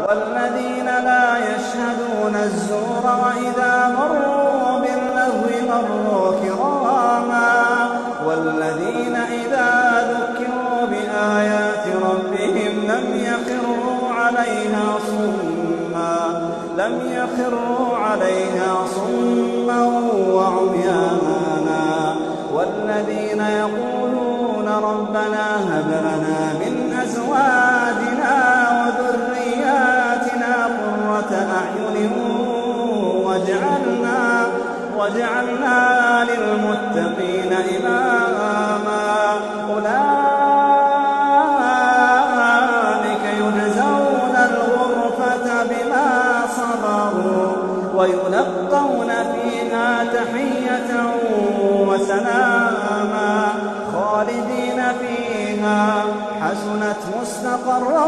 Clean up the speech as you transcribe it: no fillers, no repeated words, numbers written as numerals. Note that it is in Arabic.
والذين لا يشهدون الزور وإذا مروا باللغو مروا كراما والذين إذا ذكروا بآيات ربهم لم يخروا عليها صما وعميانا والذين يقولون ربنا هب لنا من أزواجنا وذرياتنا قرة أعين واجعلنا للمتقين إماما أولئك يجزون الغرفة بما صبروا ويلقون فيها تحية وسلاما خالدين فيها حسنت مستقرا